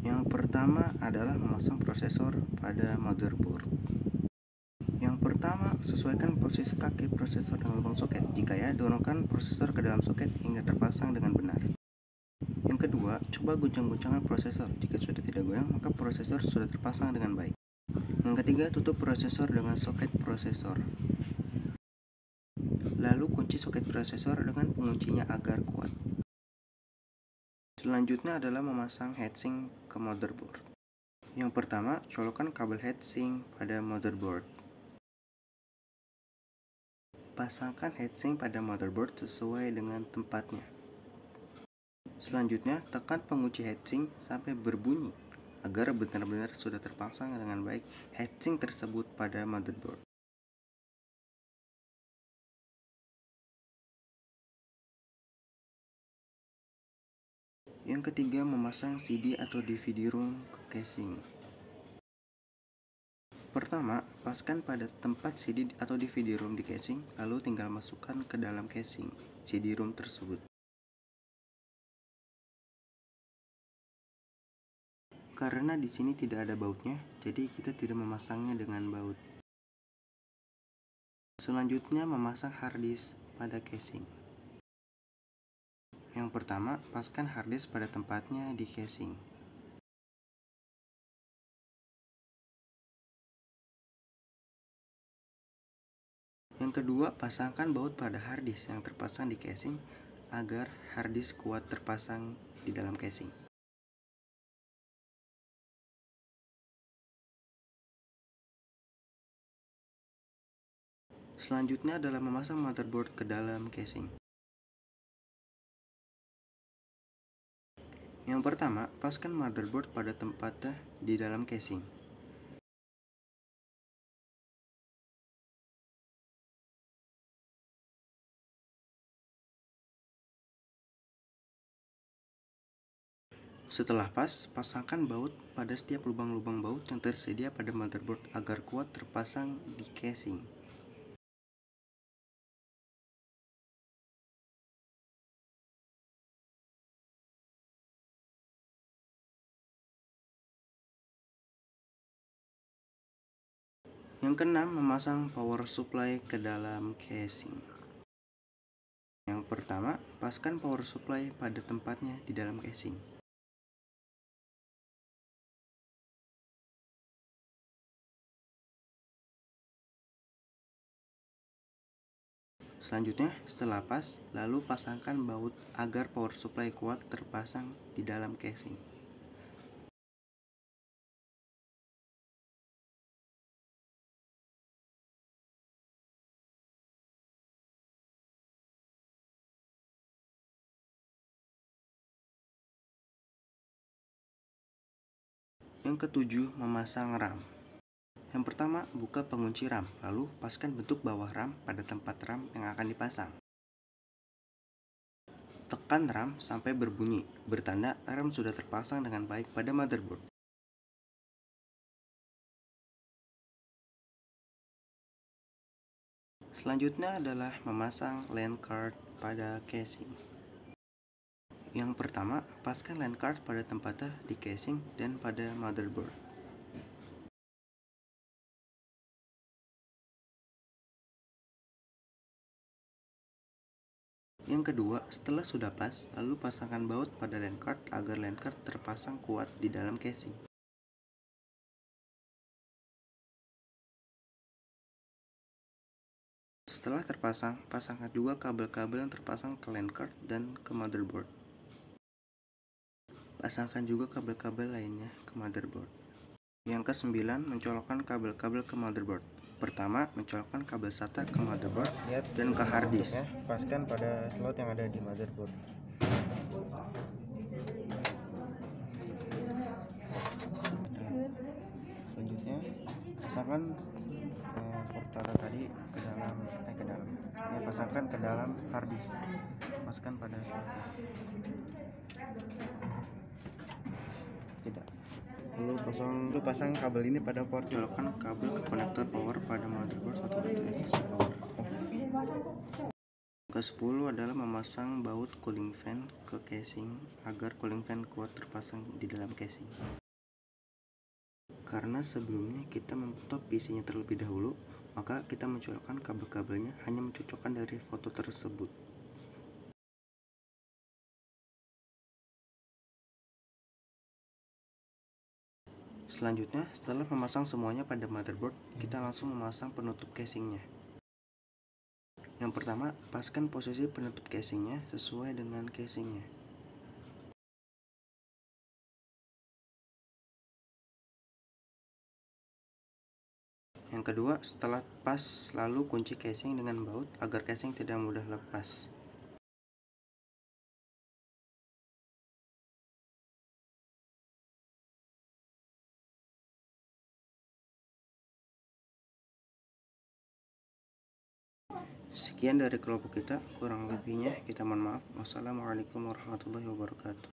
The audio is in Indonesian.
Yang pertama adalah memasang prosesor pada motherboard. Yang pertama, sesuaikan posisi kaki prosesor dengan lubang soket. Jika ya, dorongkan prosesor ke dalam soket hingga terpasang dengan benar. Yang kedua, coba goncang-goncangan prosesor. Jika sudah tidak goyang, maka prosesor sudah terpasang dengan baik. Yang ketiga, tutup prosesor dengan soket prosesor. Lalu kunci soket prosesor dengan penguncinya agar kuat. Selanjutnya adalah memasang heatsink ke motherboard. Yang pertama, colokkan kabel heatsink pada motherboard. Pasangkan heatsink pada motherboard sesuai dengan tempatnya. Selanjutnya, tekan pengunci heatsink sampai berbunyi agar benar-benar sudah terpasang dengan baik heatsink tersebut pada motherboard. Yang ketiga, memasang CD atau DVD-ROM ke casing. Pertama, paskan pada tempat CD atau DVD-ROM di casing, lalu tinggal masukkan ke dalam casing CD-ROM tersebut. Karena di sini tidak ada bautnya, jadi kita tidak memasangnya dengan baut. Selanjutnya, memasang harddisk pada casing. Yang pertama, paskan harddisk pada tempatnya di casing. Yang kedua, pasangkan baut pada harddisk yang terpasang di casing agar harddisk kuat terpasang di dalam casing. Selanjutnya adalah memasang motherboard ke dalam casing. Yang pertama, paskan motherboard pada tempatnya di dalam casing. Setelah pas, pasangkan baut pada setiap lubang-lubang baut yang tersedia pada motherboard agar kuat terpasang di casing. Yang keenam, memasang power supply ke dalam casing. Yang pertama, paskan power supply pada tempatnya di dalam casing. Selanjutnya, setelah pas, lalu pasangkan baut agar power supply kuat terpasang di dalam casing. Yang ketujuh, memasang RAM. Yang pertama, buka pengunci RAM, lalu paskan bentuk bawah RAM pada tempat RAM yang akan dipasang. Tekan RAM sampai berbunyi, bertanda RAM sudah terpasang dengan baik pada motherboard. Selanjutnya adalah memasang LAN card pada casing. Yang pertama, paskan LAN card pada tempatnya di casing dan pada motherboard. Yang kedua, setelah sudah pas, lalu pasangkan baut pada LAN card agar LAN card terpasang kuat di dalam casing. Setelah terpasang, pasangkan juga kabel-kabel yang terpasang ke LAN card dan ke motherboard. Pasangkan juga kabel-kabel lainnya ke motherboard. Yang kesembilan, mencolokkan kabel-kabel ke motherboard. Pertama, mencolokkan kabel SATA ke motherboard dan ke harddisk. Paskan pada slot yang ada di motherboard. Selanjutnya, pasangkan port SATA tadi pasangkan ke dalam harddisk. Paskan pada slot. Tidak. Lalu pasang kabel ini pada port. Colokkan kabel ke konektor power pada motherboard atau VTX power. Ke-10 adalah memasang baut cooling fan ke casing agar cooling fan kuat terpasang di dalam casing. Karena sebelumnya kita memfoto PC-nya terlebih dahulu, maka kita mencolokkan kabel-kabelnya hanya mencocokkan dari foto tersebut. Selanjutnya, setelah memasang semuanya pada motherboard, kita langsung memasang penutup casingnya. Yang pertama, pastikan posisi penutup casingnya sesuai dengan casingnya. Yang kedua, setelah pas, lalu kunci casing dengan baut agar casing tidak mudah lepas. Sekian dari kelompok kita, kurang lebihnya kita mohon maaf. Wassalamualaikum warahmatullahi wabarakatuh.